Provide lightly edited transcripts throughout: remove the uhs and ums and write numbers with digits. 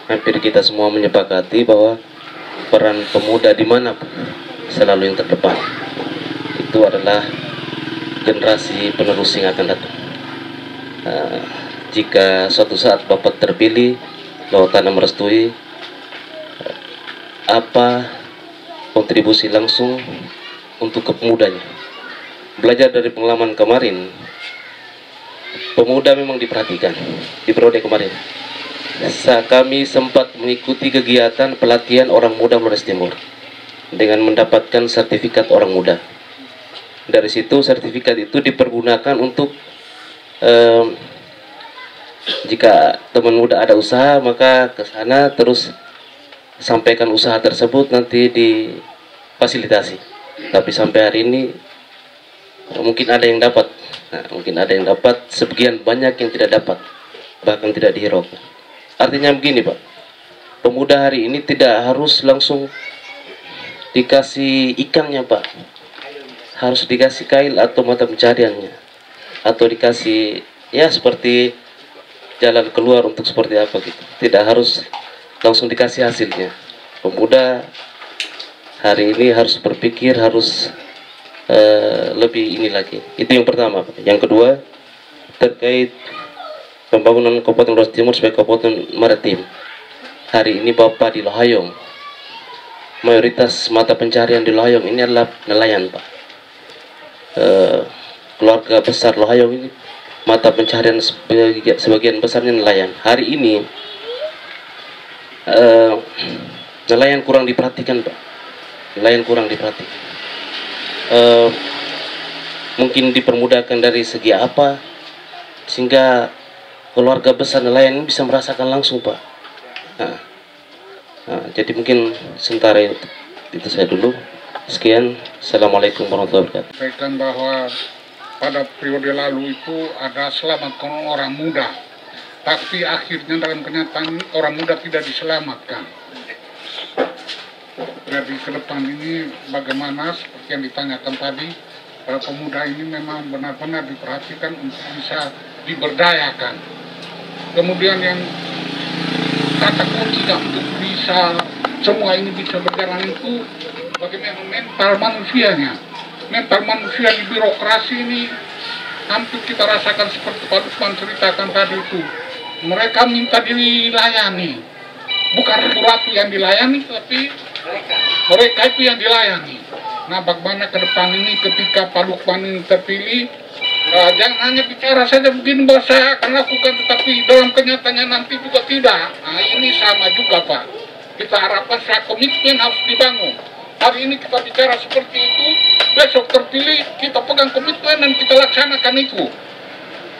hampir kita semua menyepakati bahwa peran pemuda di mana selalu yang terdepan. Itu adalah generasi penerus yang akan datang. Jika suatu saat Bapak terpilih, lalu tanah merestui, apa kontribusi langsung untuk kepemudanya? Belajar dari pengalaman kemarin, pemuda memang diperhatikan di periode kemarin. Kami sempat mengikuti kegiatan pelatihan orang muda Flores Timur dengan mendapatkan sertifikat orang muda. Dari situ sertifikat itu dipergunakan untuk jika teman muda ada usaha, maka ke sana terus sampaikan usaha tersebut, nanti difasilitasi. Tapi sampai hari ini mungkin ada yang dapat, sebagian banyak yang tidak dapat, bahkan tidak dihiraukan. Artinya begini Pak, pemuda hari ini tidak harus langsung dikasih ikannya Pak, harus dikasih kail atau mata pencariannya, atau dikasih ya seperti jalan keluar untuk seperti apa gitu. Tidak harus langsung dikasih hasilnya. Pemuda hari ini harus berpikir, harus lebih ini lagi. Itu yang pertama. Yang kedua, terkait pembangunan Kabupaten Flores Timur sebagai kabupaten maritim. Hari ini Bapak di Lohayong, mayoritas mata pencarian di Lohayong ini adalah nelayan Pak. Keluarga besar Lohayong ini mata pencarian sebagian besarnya nelayan. Hari ini nelayan kurang diperhatikan Pak. Nelayan kurang diperhatikan. Mungkin dipermudahkan dari segi apa sehingga keluarga besar nelayan ini bisa merasakan langsung Pak. Jadi mungkin sementara itu saya dulu. Sekian. Assalamualaikum warahmatullahi wabarakatuh. Sampaikan bahwa pada periode lalu itu ada selamatkan orang muda, tapi akhirnya dalam kenyataan orang muda tidak diselamatkan. Jadi ke depan ini bagaimana seperti yang ditanyakan tadi, pemuda ini memang benar-benar diperhatikan untuk bisa diberdayakan. Kemudian yang kata kuncinya untuk bisa semua ini bisa berjalan itu bagaimana mental manusianya. Mental manusia di birokrasi ini hampir kita rasakan seperti Pak Lukman ceritakan tadi itu. Mereka minta dilayani, bukan rapi yang dilayani, tapi mereka itu yang dilayani. Nah, bagaimana ke depan ini ketika Pak Lukman ini terpilih, jangan hanya bicara saja begini bahwa saya akan lakukan, tetapi dalam kenyataannya nanti juga tidak. Nah, ini sama juga Pak. Kita harapkan secara komitmen harus dibangun. Hari ini kita bicara seperti itu, besok terpilih, kita pegang komitmen dan kita laksanakan itu.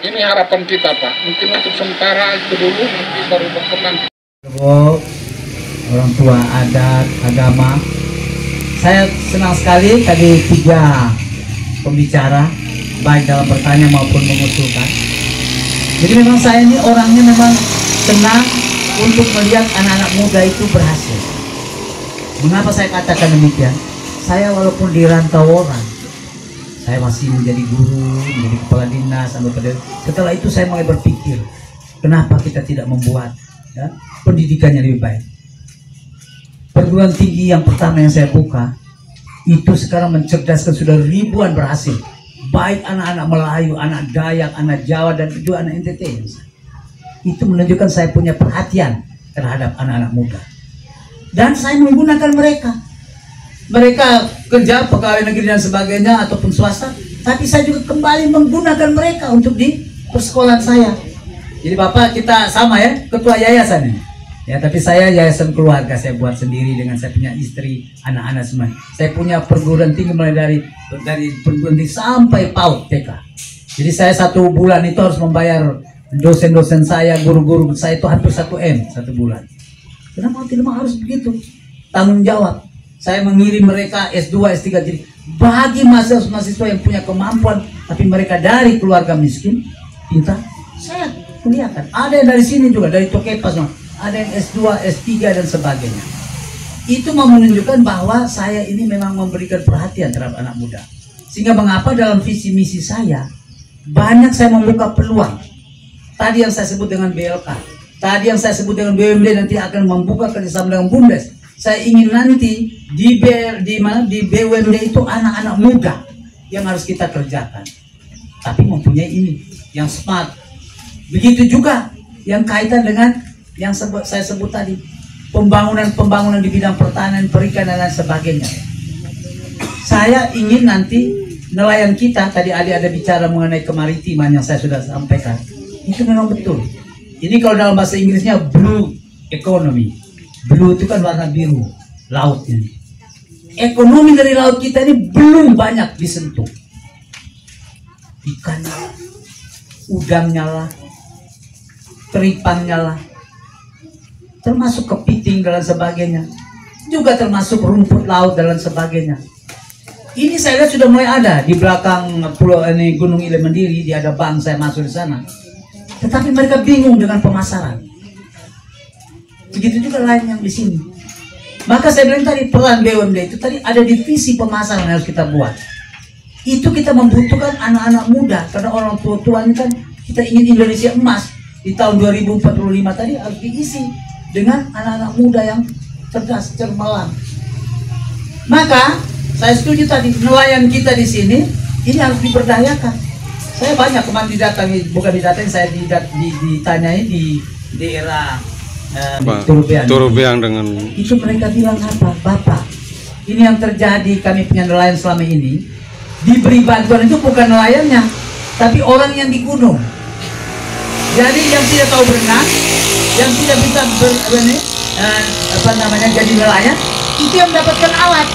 Ini harapan kita Pak. Mungkin untuk sementara itu dulu, nanti baru berkembang. Orang tua adat, agama. Saya senang sekali tadi 3 pembicara, baik dalam bertanya maupun mengusulkan. Jadi memang saya ini orangnya memang senang untuk melihat anak-anak muda itu berhasil. Mengapa saya katakan demikian? Saya walaupun di rantau orang, saya masih menjadi guru, menjadi kepala dinas, setelah itu saya mulai berpikir, kenapa kita tidak membuat pendidikannya lebih baik. Perguruan tinggi yang pertama yang saya buka, itu sekarang mencerdaskan sudah ribuan berhasil. Baik anak-anak Melayu, anak Dayak, anak Jawa, dan juga anak NTT. Itu menunjukkan saya punya perhatian terhadap anak-anak muda. Dan saya menggunakan mereka. Mereka kerja pegawai negeri dan sebagainya ataupun swasta, tapi saya juga kembali menggunakan mereka untuk di persekolahan saya. Jadi Bapak kita sama ya, ketua yayasan ini. Ya, tapi saya yayasan keluarga saya buat sendiri dengan saya punya istri, anak-anak semua. Saya punya perguruan tinggi mulai dari perguruan tinggi sampai PAUD TK. Jadi saya 1 bulan itu harus membayar dosen-dosen saya, guru-guru saya itu hampir 1 M 1 bulan. Kenapa tidak harus begitu? Tanggung jawab. Saya mengirim mereka S2, S3. Jadi bagi mahasiswa yang punya kemampuan, tapi mereka dari keluarga miskin, pintar, saya kuliahkan. Ada yang dari sini juga, dari Tokepas, ada yang S2, S3 dan sebagainya. Itu mau menunjukkan bahwa saya ini memang memberikan perhatian terhadap anak muda. Sehingga mengapa dalam visi misi saya banyak saya membuka peluang. Tadi yang saya sebut dengan BLK, Tadi yang saya sebut dengan BUMD nanti akan membuka kerjasama dengan BUMDes. Saya ingin nanti di BUMD itu anak-anak muda yang harus kita kerjakan. Tapi mempunyai ini yang smart. Begitu juga yang kaitan dengan yang saya sebut tadi, pembangunan di bidang pertanian, perikanan dan sebagainya. Saya ingin nanti nelayan kita, tadi ada bicara mengenai kemaritiman yang saya sudah sampaikan, itu memang betul. Ini kalau dalam bahasa Inggrisnya blue economy. Blue itu kan warna biru lautnya. Ekonomi dari laut kita ini belum banyak disentuh. Ikannya, udangnya lah, teripannya lah, termasuk kepiting dan sebagainya, juga termasuk rumput laut dan sebagainya. Ini saya lihat sudah mulai ada di belakang pulau ini, Gunung Ile Mandiri, dia ada bank, saya masuk di sana. Tetapi mereka bingung dengan pemasaran. Begitu juga lain yang di sini. Maka saya bilang tadi peran BUMD itu tadi ada divisi pemasaran yang harus kita buat. Itu kita membutuhkan anak-anak muda karena orang tua-tua ini kan kita ingin Indonesia emas di tahun 2045 tadi harus diisi dengan anak-anak muda yang cerdas, cermelang. Maka saya setuju tadi nelayan kita di sini ini harus diberdayakan. Saya banyak kemarin didatangi, bukan didatangi, saya ditanyai di daerah Turubiang dengan itu mereka bilang apa? Bapak, ini yang terjadi kami punya nelayan selama ini diberi bantuan itu bukan nelayannya, tapi orang yang di gunung. Jadi yang tidak tahu berenang, yang tidak bisa jadi nelayan, itu yang mendapatkan alat.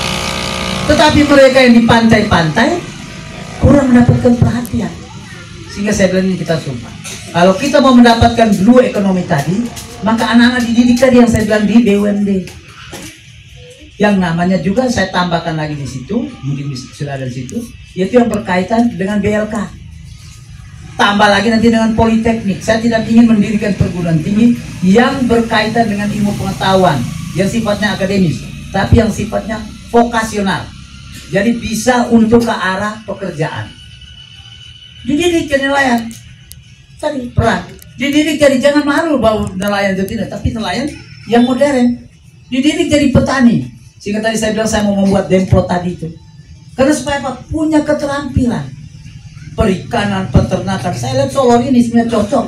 Tetapi mereka yang di pantai-pantai kurang mendapatkan perhatian. Sehingga saya bilang ini kita sumpah. Kalau kita mau mendapatkan blue economy tadi, maka anak-anak dididik tadi yang saya bilang di BUMD. Yang namanya juga saya tambahkan lagi di situ, mungkin sudah ada di situ, yaitu yang berkaitan dengan BLK. Tambah lagi nanti dengan politeknik. Saya tidak ingin mendirikan perguruan tinggi yang berkaitan dengan ilmu pengetahuan, yang sifatnya akademis, tapi yang sifatnya vokasional. Jadi bisa untuk ke arah pekerjaan. Dididik jadi nelayan. Tadi peran. Dididik jadi jangan malu bahwa nelayan itu tidak, tapi nelayan yang modern. Dididik jadi petani. Sehingga tadi saya bilang saya mau membuat Demplot tadi itu. Karena supaya apa? Punya keterampilan. Perikanan, peternakan. Saya lihat Solo ini sebenarnya cocok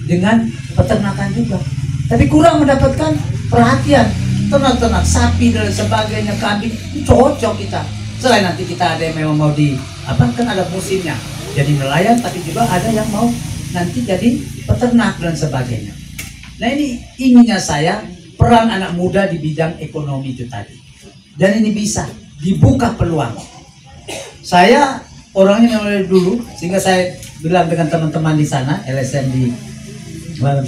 dengan peternakan juga. Tapi kurang mendapatkan perhatian. Ternak-ternak sapi dan sebagainya, kambing, itu cocok kita. Selain nanti kita ada yang memang mau kan ada musimnya. Jadi nelayan, tapi juga ada yang mau nanti jadi peternak dan sebagainya. Nah ini inginnya saya peran anak muda di bidang ekonomi itu tadi. Dan ini bisa dibuka peluang. Saya orangnya memang dari dulu, sehingga saya bilang dengan teman-teman di sana, LSM di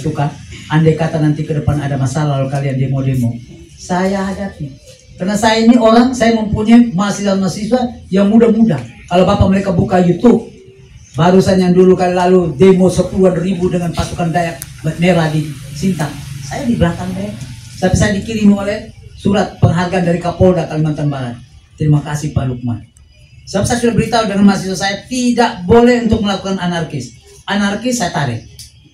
Tukar, andai kata nanti ke depan ada masalah lalu kalian demo-demo, saya hadapi. Karena saya ini orang, saya mempunyai mahasiswa-mahasiswa yang muda-muda. Kalau bapak mereka buka YouTube, barusan yang dulu kali lalu demo 10.000 dengan pasukan Dayak Merah di Sintang, saya di belakang mereka. Tapi saya dikirim oleh surat penghargaan dari Kapolda Kalimantan Barat. Terima kasih Pak Lukman. Sebab saya sudah beritahu dengan mahasiswa saya tidak boleh untuk melakukan anarkis. Anarkis saya tarik.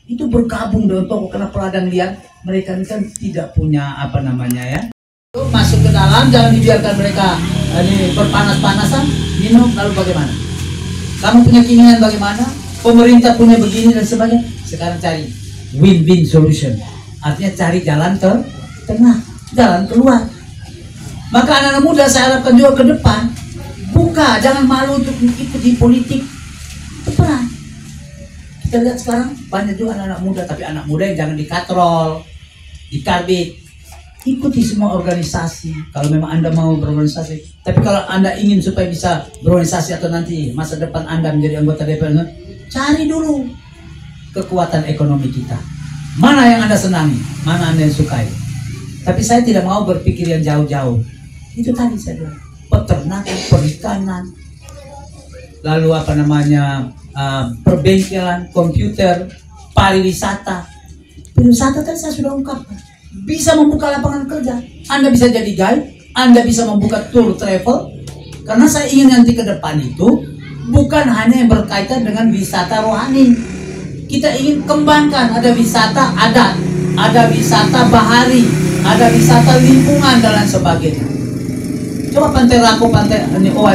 Itu bergabung dengan tokoh karena peladang liar. Mereka ini kan tidak punya masuk ke dalam, jangan dibiarkan mereka ini berpanas-panasan, minum, lalu bagaimana? Kamu punya keinginan bagaimana? Pemerintah punya begini dan sebagainya. Sekarang cari win-win solution. Artinya cari jalan tengah, jalan keluar. Maka anak-anak muda saya harapkan juga ke depan, buka, jangan malu untuk ikut di politik. Itu peran. Kita lihat sekarang banyak juga anak-anak muda, tapi anak muda yang jangan dikatrol, dikarbit. Ikuti semua organisasi kalau memang Anda mau berorganisasi. Tapi kalau Anda ingin supaya bisa berorganisasi atau nanti masa depan Anda menjadi anggota DPR, cari dulu kekuatan ekonomi kita. Mana yang Anda senangi, mana Anda yang sukai. Tapi saya tidak mau berpikir yang jauh-jauh. Itu tadi saya bilang, peternakan, perikanan, lalu perbengkelan, komputer, pariwisata. Pariwisata tadi saya sudah ungkapkan. Bisa membuka lapangan kerja. Anda bisa jadi guide, Anda bisa membuka tour travel. Karena saya ingin nanti ke depan itu bukan hanya yang berkaitan dengan wisata rohani. Kita ingin kembangkan ada wisata adat, ada wisata bahari, ada wisata lingkungan dan lain sebagainya. Coba Pantai Rako, Pantai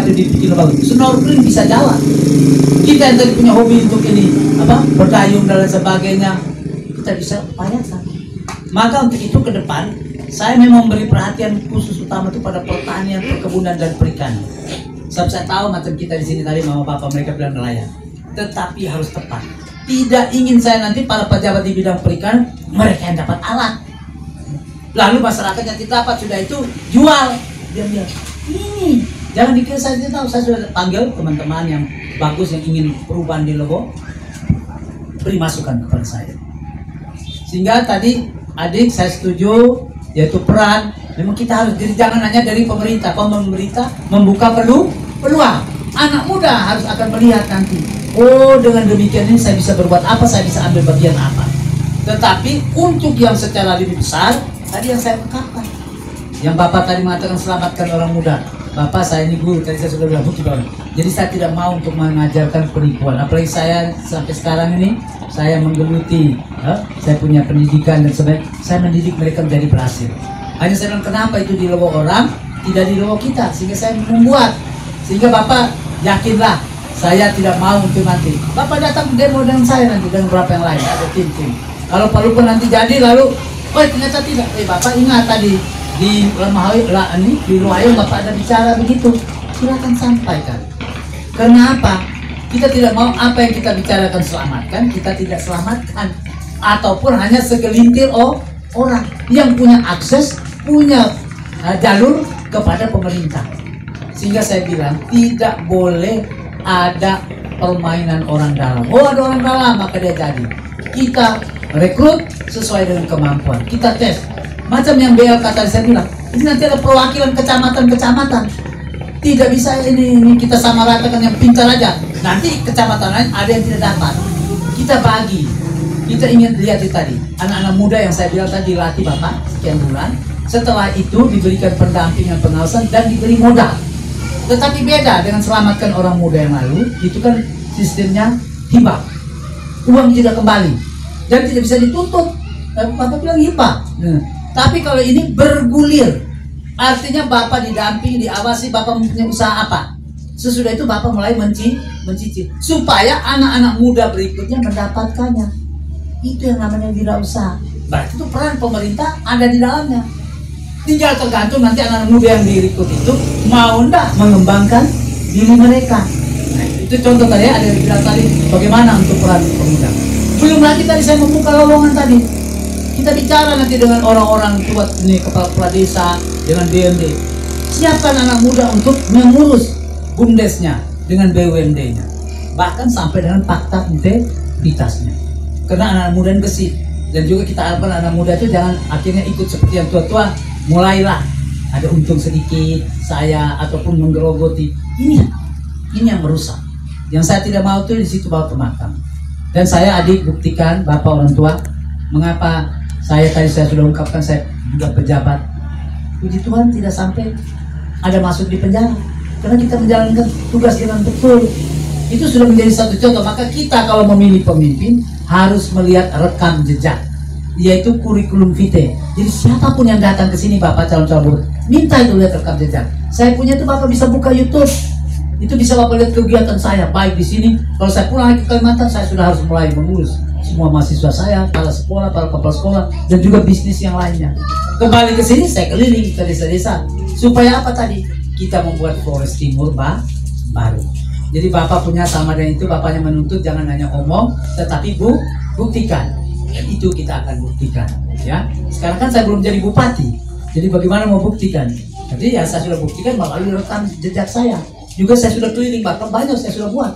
itu dibikin bagus, snorkeling bisa jalan. Kita yang tadi punya hobi untuk ini berdayung dan lain sebagainya, kita bisa upayakan. Maka untuk itu ke depan saya memang memberi perhatian khusus utama itu pada pertanian, perkebunan dan perikanan. Sebab saya tahu macam kita di sini tadi mama bapak mereka bilang nelayan, tetapi harus tepat. Tidak ingin saya nanti para pejabat di bidang perikanan mereka yang dapat alat, lalu masyarakat yang tidak dapat sudah itu jual. Dia bilang ini jangan dikira saya tidak tahu. Saya sudah panggil teman-teman yang bagus yang ingin perubahan di Lobo, beri masukan kepada saya. Sehingga tadi adik saya setuju, yaitu peran memang kita harus, jadi jangan hanya dari pemerintah. Kalau pemerintah membuka peluang, anak muda harus akan melihat nanti, oh dengan demikian ini saya bisa berbuat apa, saya bisa ambil bagian apa. Tetapi untuk yang secara lebih besar, tadi yang saya ungkapkan, yang Bapak tadi mengatakan selamatkan orang muda. Bapak saya ini guru, tadi saya sudah bilang jadi saya tidak mau untuk mengajarkan penipuan. Apalagi saya sampai sekarang ini saya menggeluti, saya punya pendidikan dan sebagainya. Saya mendidik mereka menjadi berhasil. Hanya saya bilang kenapa itu di Lobo orang, tidak di Lobo kita, sehingga saya membuat. Sehingga Bapak yakinlah, saya tidak mau untuk nanti Bapak datang demo dengan saya nanti dengan beberapa yang lain, ada tim-tim. Kalau perlu pun nanti jadi lalu, oh ternyata tidak. Bapak ingat tadi di Luayung Bapak ada bicara begitu, silakan sampaikan. Kenapa? Kita tidak mau apa yang kita bicarakan selamatkan, kita tidak selamatkan. Ataupun hanya segelintir orang yang punya akses, punya jalur kepada pemerintah. Sehingga saya bilang tidak boleh ada permainan orang dalam. Oh ada orang dalam maka dia jadi. Kita rekrut sesuai dengan kemampuan, kita tes. Macam yang BL kata saya bilang, ini nanti ada perwakilan kecamatan-kecamatan. Tidak bisa ini kita sama ratakan yang pintar aja. Nanti kecamatan lain ada yang tidak dapat. Kita bagi. Kita ingin lihat itu tadi. Anak-anak muda yang saya bilang tadi dilatih Bapak sekian bulan. Setelah itu diberikan pendampingan, pengawasan dan diberi modal. Tetapi beda dengan selamatkan orang muda yang lalu. Itu kan sistemnya hibah. Uang tidak kembali. Dan tidak bisa dituntut. Bapak bilang hibah. Tapi kalau ini bergulir, artinya Bapak didampingi, diawasi, Bapak mempunyai usaha apa. Sesudah itu Bapak mulai mencicil, supaya anak-anak muda berikutnya mendapatkannya. Itu yang namanya wirausaha. Berarti itu peran pemerintah ada di dalamnya. Tinggal tergantung nanti anak-anak muda yang direkrut itu mau enggak mengembangkan diri mereka. Nah, itu contoh tadi ada yang bilang tadi bagaimana untuk peran pemuda. Belum lagi tadi saya membuka lowongan tadi. Kita bicara nanti dengan orang-orang tua ini, kepala desa, dengan BUMD. Siapkan anak muda untuk mengurus BUMDesnya dengan BUMD-nya. Bahkan sampai dengan fakta integritasnya. Karena anak muda yang gesit. Dan juga kita harapkan anak muda itu jangan akhirnya ikut seperti yang tua-tua. Mulailah ada untung sedikit, saya ataupun menggerogoti. Ini yang merusak. Yang saya tidak mau itu di situ bawa ke makam. Dan saya adik buktikan Bapak orang tua, mengapa saya sudah ungkapkan saya juga pejabat. Puji Tuhan tidak sampai ada masuk di penjara karena kita menjalankan tugas dengan betul. Itu sudah menjadi satu contoh. Maka kita kalau memilih pemimpin harus melihat rekam jejak, yaitu kurikulum vitae. Jadi siapapun yang datang ke sini Bapak calon-calon minta itu lihat rekam jejak. Saya punya itu Bapak bisa buka YouTube. Itu bisa Bapak lihat kegiatan saya baik di sini. Kalau saya pulang ke Kalimantan saya sudah harus mulai mengurus semua mahasiswa saya, para sekolah, para kepala sekolah, dan juga bisnis yang lainnya. Kembali ke sini, saya keliling ke desa-desa. Supaya apa tadi? Kita membuat Flores Timur baru. Jadi Bapak punya sama dengan itu, Bapaknya menuntut jangan hanya omong, tetapi buktikan. Dan itu kita akan buktikan. Ya. Sekarang kan saya belum jadi bupati. Jadi bagaimana mau buktikan? Jadi ya saya sudah buktikan melalui rekam jejak saya. Juga saya sudah keliling, bahkan banyak saya sudah buat.